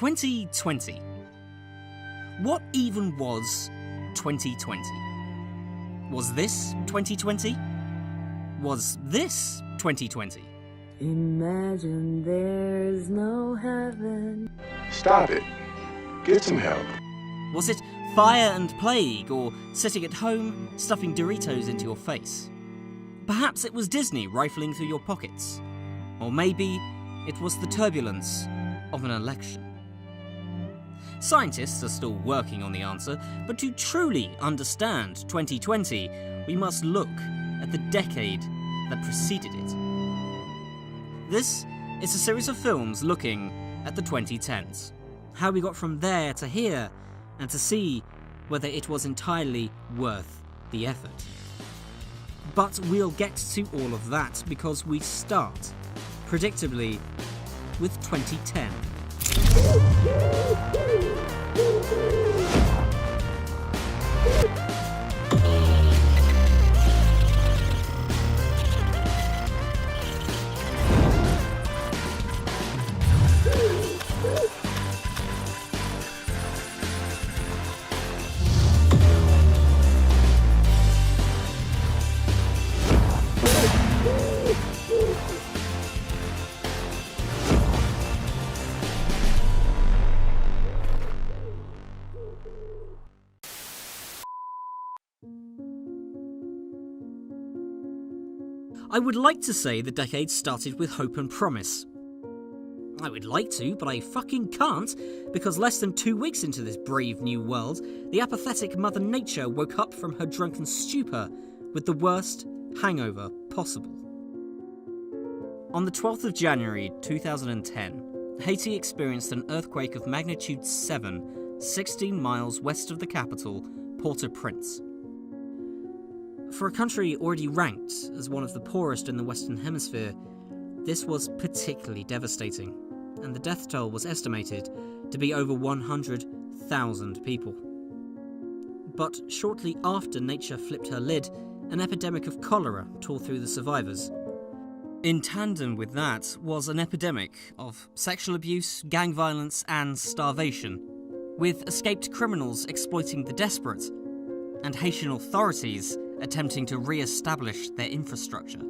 2020. What even was 2020? Was this 2020? Was this 2020? Imagine there's no heaven. Stop it. Get some help. Was it fire and plague, or sitting at home, stuffing Doritos into your face? Perhaps it was Disney rifling through your pockets. Or maybe it was the turbulence of an election. Scientists are still working on the answer, but to truly understand 2020, we must look at the decade that preceded it. This is a series of films looking at the 2010s, how we got from there to here, and to see whether it was entirely worth the effort. But we'll get to all of that because we start, predictably, with 2010. I would like to say the decade started with hope and promise. I would like to, but I fucking can't, because less than 2 weeks into this brave new world, the apathetic Mother Nature woke up from her drunken stupor with the worst hangover possible. On the 12th of January 2010, Haiti experienced an earthquake of magnitude 7, 16 miles west of the capital, Port-au-Prince. For a country already ranked as one of the poorest in the Western Hemisphere, this was particularly devastating, and the death toll was estimated to be over 100,000 people. But shortly after nature flipped her lid, an epidemic of cholera tore through the survivors. In tandem with that was an epidemic of sexual abuse, gang violence, and starvation, with escaped criminals exploiting the desperate, and Haitian authorities attempting to re-establish their infrastructure.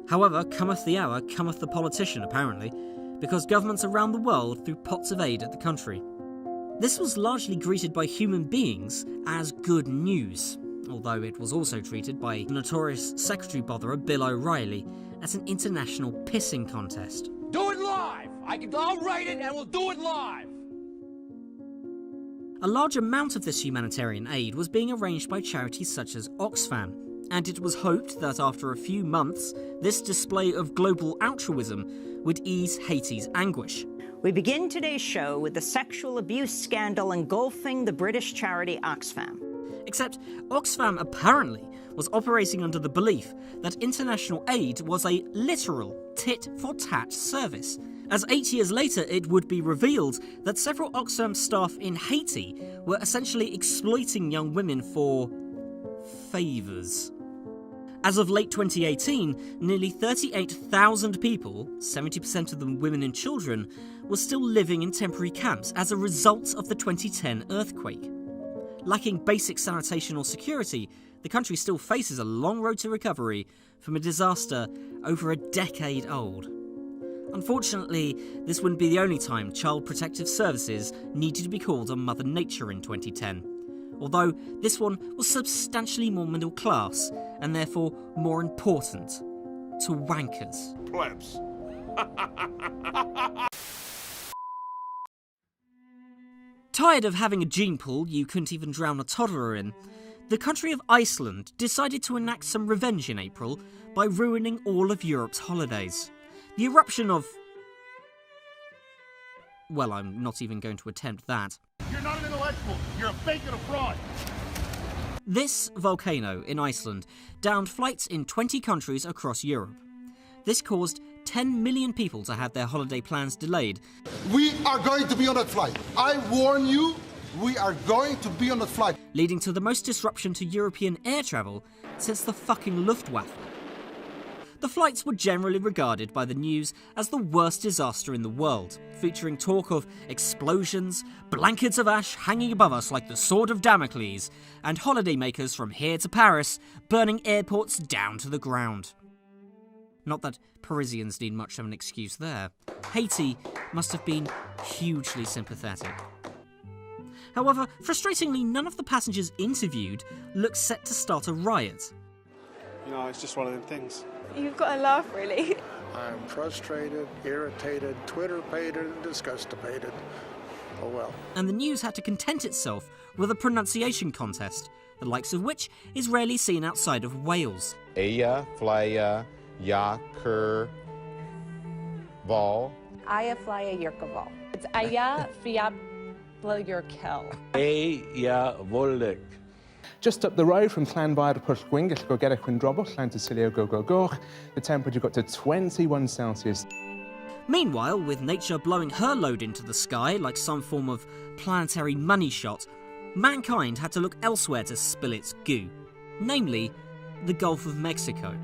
However, cometh the hour, cometh the politician, apparently, because governments around the world threw pots of aid at the country. This was largely greeted by human beings as good news, although it was also treated by the notorious secretary botherer Bill O'Reilly as an international pissing contest. Do it live! I'll write it and we'll do it live! A large amount of this humanitarian aid was being arranged by charities such as Oxfam, and it was hoped that after a few months, this display of global altruism would ease Haiti's anguish. We begin today's show with the sexual abuse scandal engulfing the British charity Oxfam. Except Oxfam apparently was operating under the belief that international aid was a literal tit-for-tat service, as 8 years later it would be revealed that several Oxfam staff in Haiti were essentially exploiting young women for favours. As of late 2018, nearly 38,000 people, 70% of them women and children, were still living in temporary camps as a result of the 2010 earthquake. Lacking basic sanitation or security, the country still faces a long road to recovery from a disaster over a decade old. Unfortunately, this wouldn't be the only time Child Protective Services needed to be called on Mother Nature in 2010, although this one was substantially more middle class and therefore more important to wankers. Plebs. Tired of having a gene pool you couldn't even drown a toddler in, the country of Iceland decided to enact some revenge in April by ruining all of Europe's holidays. The eruption of... well, I'm not even going to attempt that. You're not an intellectual. You're a fake and a fraud. This volcano in Iceland downed flights in 20 countries across Europe. This caused 10 million people to have their holiday plans delayed. We are going to be on that flight. I warn you, we are going to be on that flight. Leading to the most disruption to European air travel since the fucking Luftwaffe. The flights were generally regarded by the news as the worst disaster in the world, featuring talk of explosions, blankets of ash hanging above us like the sword of Damocles, and holidaymakers from here to Paris burning airports down to the ground. Not that Parisians need much of an excuse there. Haiti must have been hugely sympathetic. However, frustratingly, none of the passengers interviewed looked set to start a riot. You know, it's just one of them things. You've got to laugh, really. I'm frustrated, irritated, Twitter-pated, and disgust-pated. Oh well. And the news had to content itself with a pronunciation contest, the likes of which is rarely seen outside of Wales. Aya, flya, yaker, vol. Aya flya yurkaval. It's Aya fiabla yurkel. Aya volik. Just up the road from Llanfair Pwllgwyngyll go get a Quindrobwll, Llan Tysilio go. The temperature got to 21 Celsius. Meanwhile, with nature blowing her load into the sky like some form of planetary money shot, mankind had to look elsewhere to spill its goo, namely the Gulf of Mexico.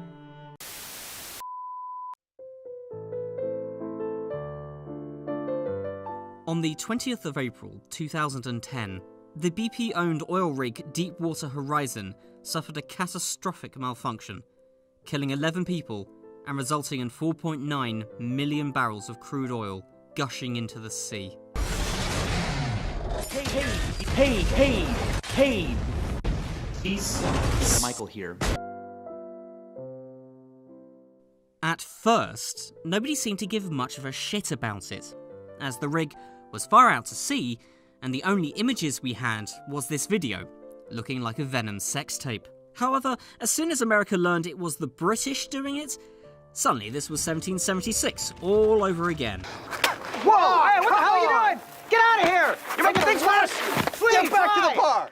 On the 20th of April 2010, the BP-owned oil rig Deepwater Horizon suffered a catastrophic malfunction, killing 11 people and resulting in 4.9 million barrels of crude oil gushing into the sea. Hey! He's Michael here. At first, nobody seemed to give much of a shit about it, as the rig was far out to sea, and the only images we had was this video, looking like a Venom sex tape. However, as soon as America learned it was the British doing it, suddenly this was 1776 all over again. Whoa! Hey, what the hell are you doing? Get out of here! You're making things worse! Please, get back to the bar!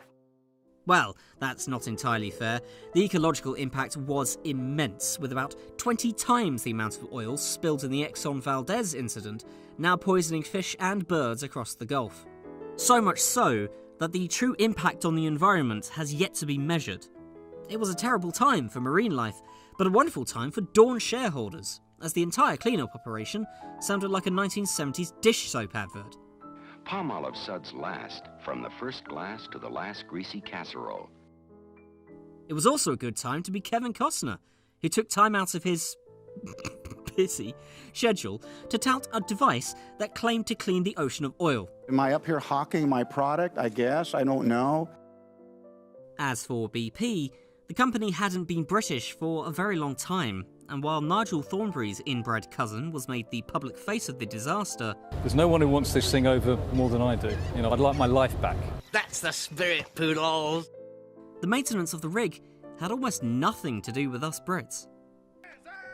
Well, that's not entirely fair. The ecological impact was immense, with about 20 times the amount of oil spilled in the Exxon Valdez incident, now poisoning fish and birds across the Gulf. So much so that the true impact on the environment has yet to be measured. It was a terrible time for marine life, but a wonderful time for Dawn shareholders, as the entire cleanup operation sounded like a 1970s dish soap advert. Palmolive suds last, from the first glass to the last greasy casserole. It was also a good time to be Kevin Costner, who took time out of his busy schedule to tout a device that claimed to clean the ocean of oil. Am I up here hawking my product? I guess. I don't know. As for BP, the company hadn't been British for a very long time, and while Nigel Thornberry's inbred cousin was made the public face of the disaster, there's no one who wants this thing over more than I do. You know, I'd like my life back. That's the spirit, poodles. The maintenance of the rig had almost nothing to do with us Brits.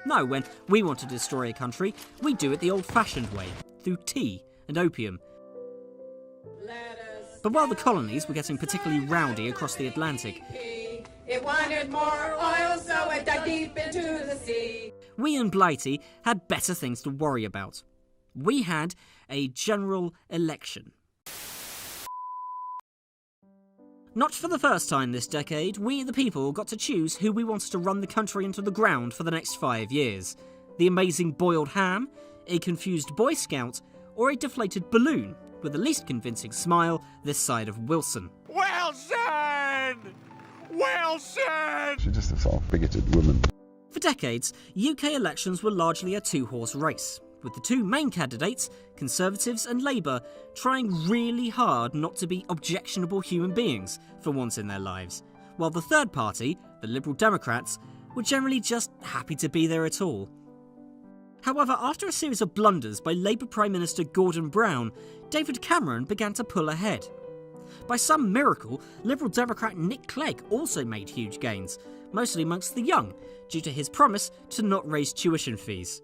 No, when we want to destroy a country, we do it the old-fashioned way, through tea and opium. But while the colonies were getting particularly rowdy across the Atlantic, it wanted more oil, so it dug deep into the sea. We in Blighty had better things to worry about. We had a general election. Not for the first time this decade, we the people got to choose who we wanted to run the country into the ground for the next 5 years. The amazing boiled ham, a confused Boy Scout, or a deflated balloon with the least convincing smile this side of Wilson. Wilson! Wilson! She's just a self-bigoted woman. For decades, UK elections were largely a two-horse race, with the two main candidates, Conservatives and Labour, trying really hard not to be objectionable human beings for once in their lives, while the third party, the Liberal Democrats, were generally just happy to be there at all. However, after a series of blunders by Labour Prime Minister Gordon Brown, David Cameron began to pull ahead. By some miracle, Liberal Democrat Nick Clegg also made huge gains, mostly amongst the young, due to his promise to not raise tuition fees.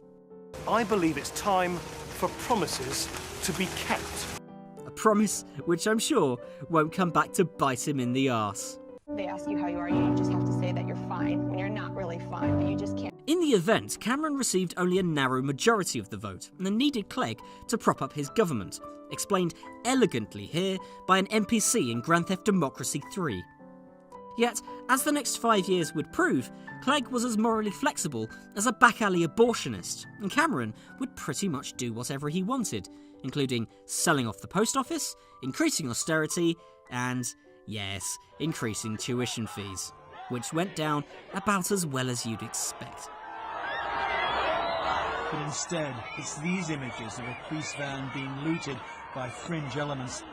I believe it's time for promises to be kept. A promise which I'm sure won't come back to bite him in the arse. They ask you how you are, you just have to say that you're fine when you're not really fine, but you just can't. In the event, Cameron received only a narrow majority of the vote and needed Clegg to prop up his government, explained elegantly here by an NPC in Grand Theft Democracy 3. Yet, as the next 5 years would prove, Clegg was as morally flexible as a back-alley abortionist, and Cameron would pretty much do whatever he wanted, including selling off the post office, increasing austerity, and, yes, increasing tuition fees, which went down about as well as you'd expect. But instead, it's these images of a police van being looted by fringe elements.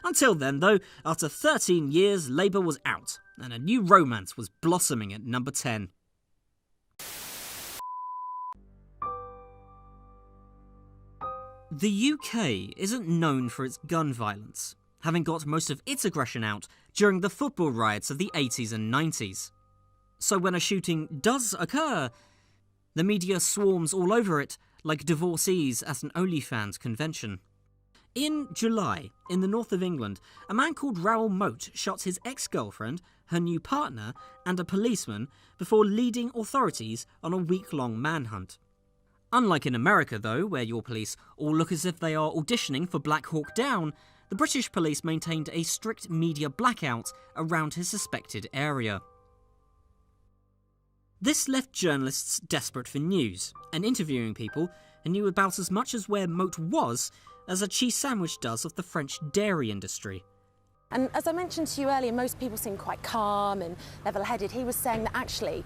Until then, though, after 13 years, Labour was out, and a new romance was blossoming at number 10. The UK isn't known for its gun violence, having got most of its aggression out during the football riots of the 80s and 90s. So when a shooting does occur, the media swarms all over it like divorcees at an OnlyFans convention. In July, in the north of England, a man called Raoul Moat shot his ex-girlfriend, her new partner, and a policeman before leading authorities on a week-long manhunt. Unlike in America, though, where your police all look as if they are auditioning for Black Hawk Down, the British police maintained a strict media blackout around his suspected area. This left journalists desperate for news, and interviewing people who knew about as much as where Moat was as a cheese sandwich does of the French dairy industry. And as I mentioned to you earlier, most people seem quite calm and level-headed. He was saying that actually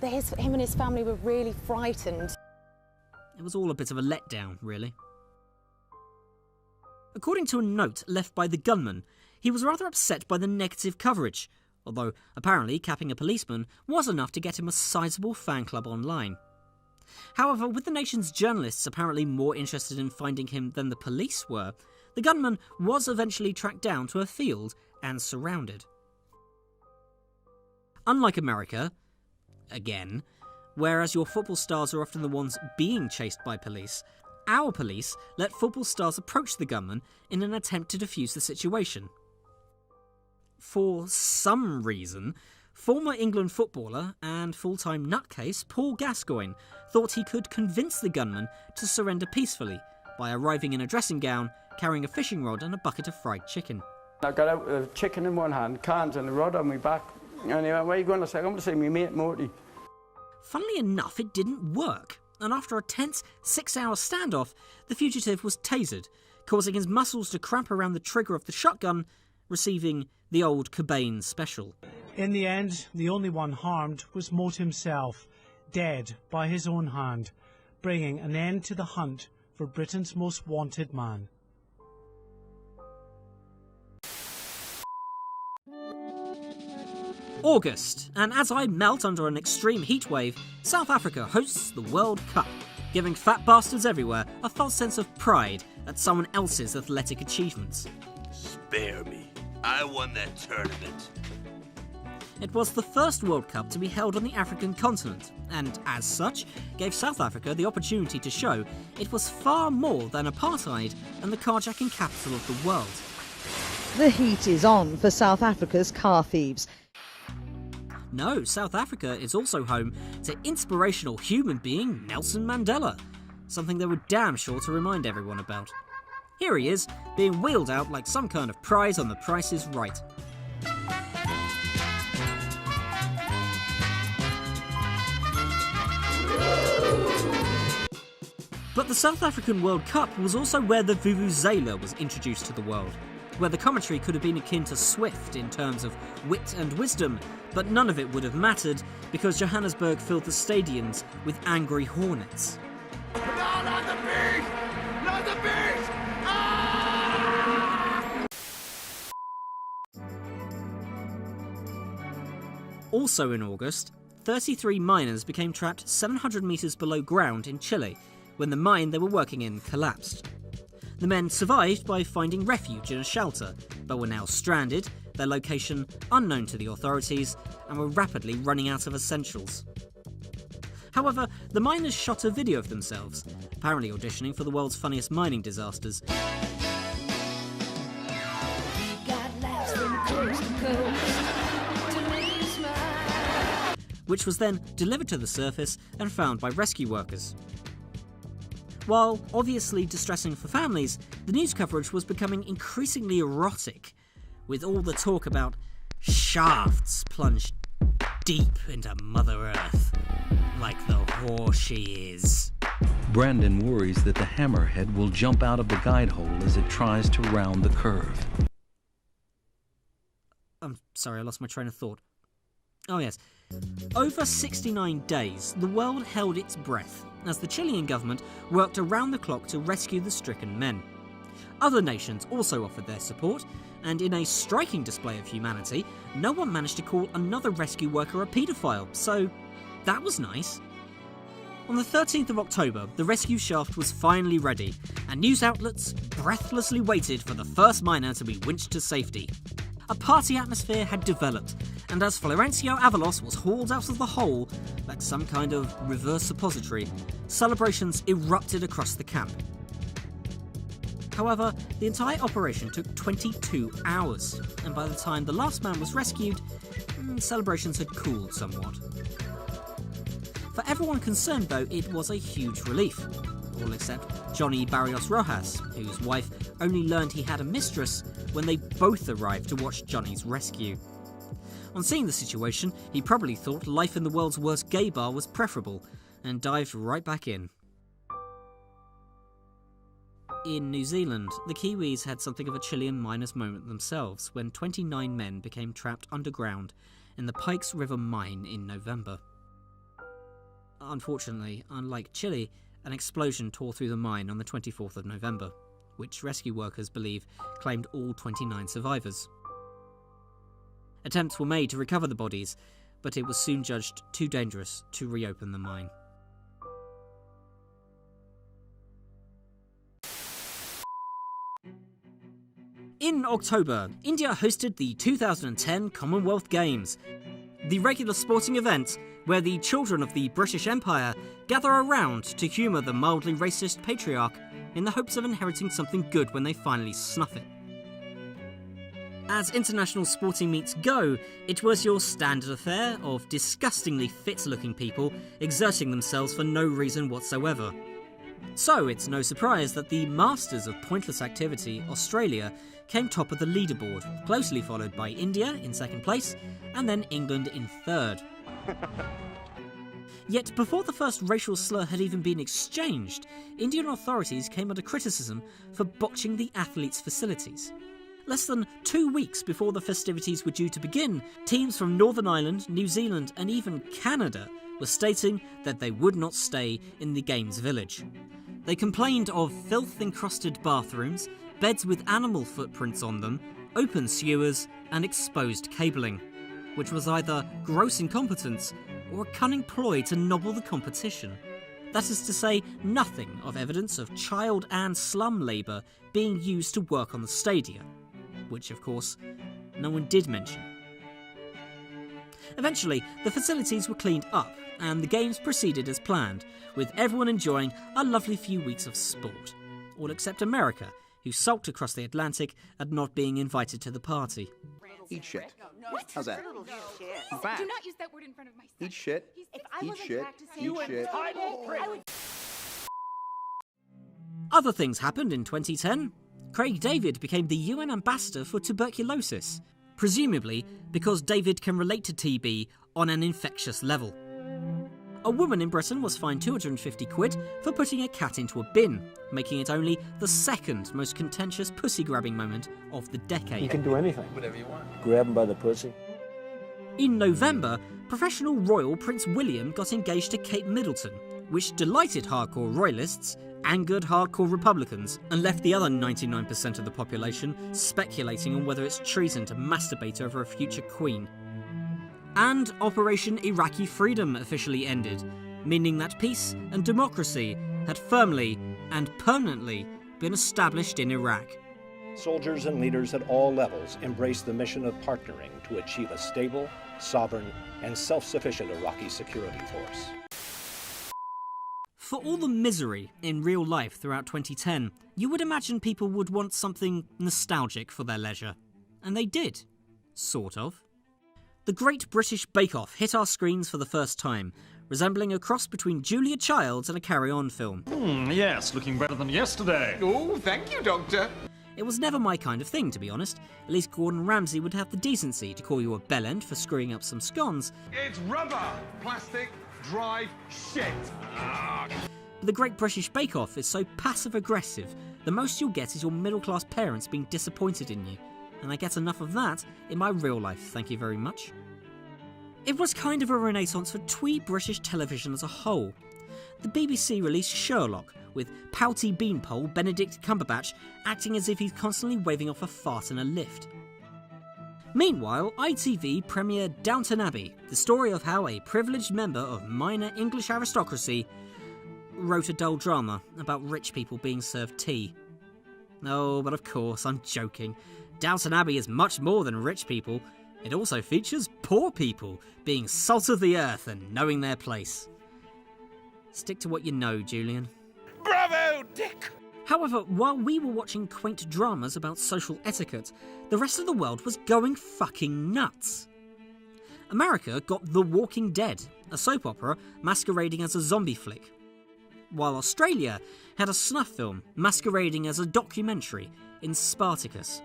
him and his family were really frightened. It was all a bit of a letdown, really. According to a note left by the gunman, he was rather upset by the negative coverage, although apparently capping a policeman was enough to get him a sizable fan club online. However, with the nation's journalists apparently more interested in finding him than the police were, the gunman was eventually tracked down to a field and surrounded. Unlike America, again, whereas your football stars are often the ones being chased by police, our police let football stars approach the gunman in an attempt to defuse the situation. For some reason, former England footballer and full-time nutcase Paul Gascoigne thought he could convince the gunman to surrender peacefully by arriving in a dressing gown, carrying a fishing rod and a bucket of fried chicken. I got out with a chicken in one hand, cans and a rod on my back, and he went, "Where are you going?" I said, "I'm going to see my mate Morty." Funnily enough, it didn't work, and after a tense 6-hour standoff, the fugitive was tasered, causing his muscles to cramp around the trigger of the shotgun, receiving the old Cobain special. In the end, the only one harmed was Moat himself, dead by his own hand, bringing an end to the hunt for Britain's most wanted man. August, and as I melt under an extreme heatwave, South Africa hosts the World Cup, giving fat bastards everywhere a false sense of pride at someone else's athletic achievements. Spare me. I won that tournament. It was the first World Cup to be held on the African continent, and as such, gave South Africa the opportunity to show it was far more than apartheid and the carjacking capital of the world. The heat is on for South Africa's car thieves. No, South Africa is also home to inspirational human being Nelson Mandela, something they were damn sure to remind everyone about. Here he is, being wheeled out like some kind of prize on The Price is Right. But the South African World Cup was also where the Vuvuzela was introduced to the world, where the commentary could have been akin to Swift in terms of wit and wisdom, but none of it would have mattered because Johannesburg filled the stadiums with angry hornets. Not the beast! Not the beast! Ah! Also in August, 33 miners became trapped 700 metres below ground in Chile when the mine they were working in collapsed. The men survived by finding refuge in a shelter, but were now stranded, their location unknown to the authorities, and were rapidly running out of essentials. However, the miners shot a video of themselves, apparently auditioning for the world's funniest mining disasters. Which was then delivered to the surface and found by rescue workers. While obviously distressing for families, the news coverage was becoming increasingly erotic, with all the talk about Shafts plunged deep into Mother Earth, like the whore she is. Brandon worries that the hammerhead will jump out of the guide hole as it tries to round the curve. I'm sorry, I lost my train of thought. Oh yes. Over 69 days, the world held its breath as the Chilean government worked around the clock to rescue the stricken men. Other nations also offered their support, and in a striking display of humanity, no one managed to call another rescue worker a paedophile, so that was nice. On the 13th of October, the rescue shaft was finally ready, and news outlets breathlessly waited for the first miner to be winched to safety. A party atmosphere had developed, and as Florencio Avalos was hauled out of the hole, like some kind of reverse suppository, celebrations erupted across the camp. However, the entire operation took 22 hours, and by the time the last man was rescued, celebrations had cooled somewhat. For everyone concerned, though, it was a huge relief. All except Johnny Barrios Rojas, whose wife only learned he had a mistress when they both arrived to watch Johnny's rescue. On seeing the situation, he probably thought life in the world's worst gay bar was preferable, and dived right back in. In New Zealand, the Kiwis had something of a Chilean miners' moment themselves when 29 men became trapped underground in the Pikes River mine in November. Unfortunately, unlike Chile, an explosion tore through the mine on the 24th of November, which rescue workers believe claimed all 29 survivors. Attempts were made to recover the bodies, but it was soon judged too dangerous to reopen the mine. In October, India hosted the 2010 Commonwealth Games, the regular sporting event where the children of the British Empire gather around to humour the mildly racist patriarch in the hopes of inheriting something good when they finally snuff it. As international sporting meets go, it was your standard affair of disgustingly fit-looking people exerting themselves for no reason whatsoever. So it's no surprise that the masters of pointless activity, Australia, came top of the leaderboard, closely followed by India in second place, and then England in third. Yet before the first racial slur had even been exchanged, Indian authorities came under criticism for botching the athletes' facilities. Less than 2 weeks before the festivities were due to begin, teams from Northern Ireland, New Zealand and even Canada were stating that they would not stay in the Games village. They complained of filth-encrusted bathrooms, beds with animal footprints on them, open sewers and exposed cabling, which was either gross incompetence or a cunning ploy to nobble the competition. That is to say, nothing of evidence of child and slum labour being used to work on the stadia, which of course no one did mention. Eventually, the facilities were cleaned up and the games proceeded as planned, with everyone enjoying a lovely few weeks of sport. All except America, who sulked across the Atlantic at not being invited to the party. Eat shit. What? How's that? Do not use that word in front of my son. Eat shit. If I Eat wasn't shit. practicing, Eat shit. I would... Other things happened in 2010. Craig David became the UN ambassador for tuberculosis, presumably because David can relate to TB on an infectious level. A woman in Britain was fined £250 for putting a cat into a bin, making it only the second most contentious pussy-grabbing moment of the decade. You can do anything. Whatever you want. Grab him by the pussy. In November, professional royal Prince William got engaged to Kate Middleton, which delighted hardcore royalists, angered hardcore Republicans, and left the other 99% of the population speculating on whether it's treason to masturbate over a future queen. And Operation Iraqi Freedom officially ended, meaning that peace and democracy had firmly and permanently been established in Iraq. Soldiers and leaders at all levels embraced the mission of partnering to achieve a stable, sovereign, and self-sufficient Iraqi security force. For all the misery in real life throughout 2010, you would imagine people would want something nostalgic for their leisure. And they did. Sort of. The Great British Bake Off hit our screens for the first time, resembling a cross between Julia Childs and a Carry On film. Yes, looking better than yesterday. Oh, thank you, Doctor. It was never my kind of thing, to be honest. At least Gordon Ramsay would have the decency to call you a bellend for screwing up some scones. It's rubber, plastic, drive, shit. The Great British Bake Off is so passive-aggressive, the most you'll get is your middle-class parents being disappointed in you. And I get enough of that in my real life, thank you very much. It was kind of a renaissance for twee British television as a whole. The BBC released Sherlock, with pouty beanpole Benedict Cumberbatch acting as if he's constantly waving off a fart in a lift. Meanwhile, ITV premiered Downton Abbey, the story of how a privileged member of minor English aristocracy wrote a dull drama about rich people being served tea. Oh, but of course, I'm joking. Downton Abbey is much more than rich people. It also features poor people being salt of the earth and knowing their place. Stick to what you know, Julian. Bravo, Dick! However, while we were watching quaint dramas about social etiquette, the rest of the world was going fucking nuts. America got The Walking Dead, a soap opera masquerading as a zombie flick, while Australia had a snuff film masquerading as a documentary in Spartacus.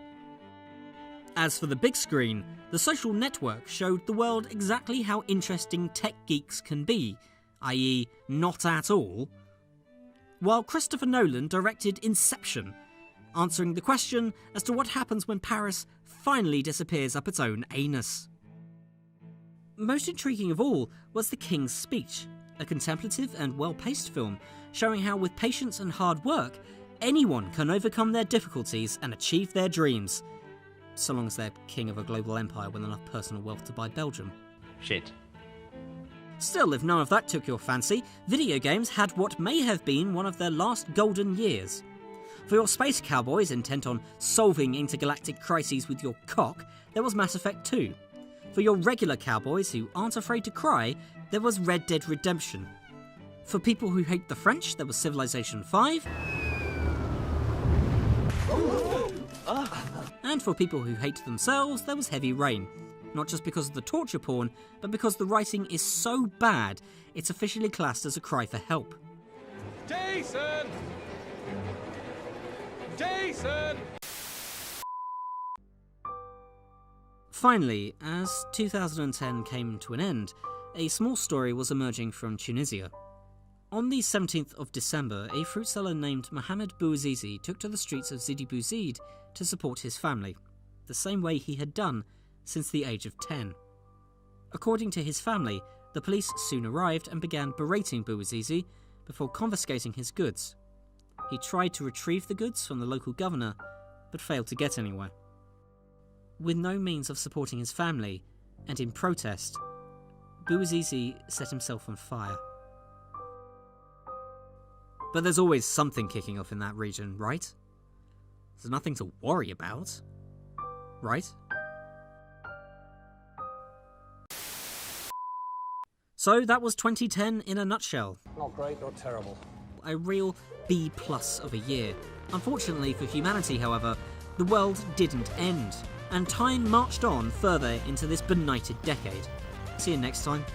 As for the big screen, The Social Network showed the world exactly how interesting tech geeks can be, i.e. not at all, while Christopher Nolan directed Inception, answering the question as to what happens when Paris finally disappears up its own anus. Most intriguing of all was The King's Speech, a contemplative and well-paced film showing how with patience and hard work, anyone can overcome their difficulties and achieve their dreams, so long as they're king of a global empire with enough personal wealth to buy Belgium. Shit. Still, if none of that took your fancy, video games had what may have been one of their last golden years. For your space cowboys intent on solving intergalactic crises with your cock, there was Mass Effect 2. For your regular cowboys who aren't afraid to cry, there was Red Dead Redemption. For people who hate the French, there was Civilization 5. And for people who hate themselves, there was Heavy Rain. Not just because of the torture porn, but because the writing is so bad, it's officially classed as a cry for help. Jason! Jason! Finally, as 2010 came to an end, a small story was emerging from Tunisia. On the 17th of December, a fruit seller named Mohamed Bouazizi took to the streets of Sidi Bouzid to support his family, the same way he had done since the age of 10. According to his family, the police soon arrived and began berating Bouazizi before confiscating his goods. He tried to retrieve the goods from the local governor, but failed to get anywhere. With no means of supporting his family, and in protest, Bouazizi set himself on fire. But there's always something kicking off in that region, right? There's nothing to worry about, right? So that was 2010 in a nutshell. Not great, not terrible. A real B+ of a year. Unfortunately for humanity, however, the world didn't end, and time marched on further into this benighted decade. See you next time.